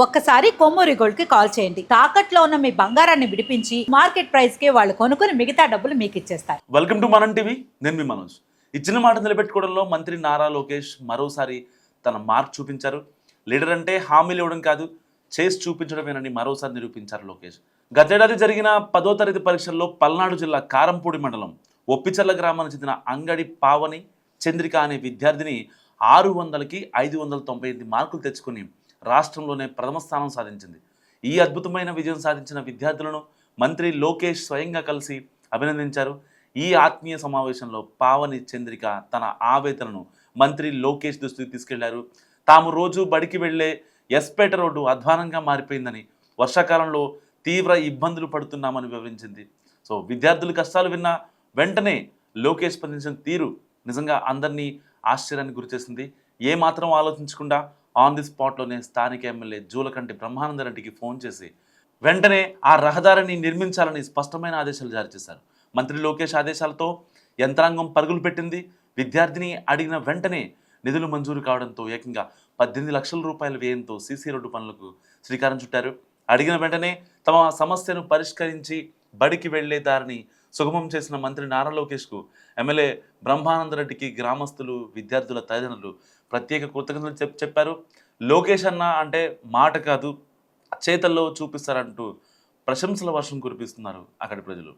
ఒక్కసారి కొమ్మూరి గోల్డ్ కి కాల్ చేయండి. తాకట్లో ఉన్న మీ బంగారాన్ని విడిపించి మార్కెట్ ప్రైస్ కి వాళ్ళు కొనుక్కుని మిగతా డబ్బులు మీకు ఇచ్చేస్తారు. వెల్కమ్ టు మనం టీవీ. నేను మీ మనోజ్. ఇచ్చిన మాట నిలబెట్టుకోవడంలో మంత్రి నారా లోకేష్ మరోసారి తన మార్క్ చూపించారు. లీడర్ అంటే హామీలు ఇవ్వడం కాదు, చేసి చూపించడమేనని మరోసారి నిరూపించారు లోకేష్. గతేడాది జరిగిన 10వ తరగతి పరీక్షల్లో పల్నాడు జిల్లా కారంపూడి మండలం ఒప్పిచర్ల గ్రామానికి చెందిన అంగడి పావని చంద్రిక అనే విద్యార్థిని 600కి 598 మార్కులు తెచ్చుకుని రాష్ట్రంలోనే ప్రథమ స్థానం సాధించింది. ఈ అద్భుతమైన విజయం సాధించిన విద్యార్థులను మంత్రి లోకేష్ స్వయంగా కలిసి అభినందించారు. ఈ ఆత్మీయ సమావేశంలో పావని చంద్రిక తన ఆవేదనను మంత్రి లోకేష్ దృష్టికి తీసుకెళ్లారు. తాము రోజు బడికి వెళ్లే ఎస్పేట రోడ్డు అధ్వానంగా మారిపోయిందని, వర్షాకాలంలో తీవ్ర ఇబ్బందులు పడుతున్నామని వివరించింది. సో విద్యార్థుల కష్టాలు విన్న వెంటనే లోకేష్ స్పందించిన తీరు నిజంగా అందరినీ ఆశ్చర్యానికి గురిచేసింది. ఏమాత్రం ఆలోచించకుండా ఆన్ ది స్పాట్లోనే స్థానిక ఎమ్మెల్యే జూలకంటి బ్రహ్మానందరెడ్డికి ఫోన్ చేసి వెంటనే ఆ రహదారిని నిర్మించాలని స్పష్టమైన ఆదేశాలు జారీ చేశారు. మంత్రి లోకేష్ ఆదేశాలతో యంత్రాంగం పరుగులు పెట్టింది. విద్యార్థిని అడిగిన వెంటనే నిధులు మంజూరు కావడంతో ఏకంగా 18 లక్షల రూపాయల వ్యయంతో సీసీ రోడ్డు పనులకు శ్రీకారం చుట్టారు. అడిగిన వెంటనే తమ సమస్యను పరిష్కరించి బడికి వెళ్లే దారిని సుగమం చేసిన మంత్రి నారా లోకేష్కు ఎమ్మెల్యే బ్రహ్మానందరెడ్డికి గ్రామస్తులు, విద్యార్థుల తల్లిదండ్రులు ప్రత్యేక కృతజ్ఞతలు చెప్పారు. లోకేష్ అన్న అంటే మాట కాదు, చేతల్లో చూపిస్తారంటూ ప్రశంసల వర్షం కురిపిస్తున్నారు అక్కడి ప్రజలు.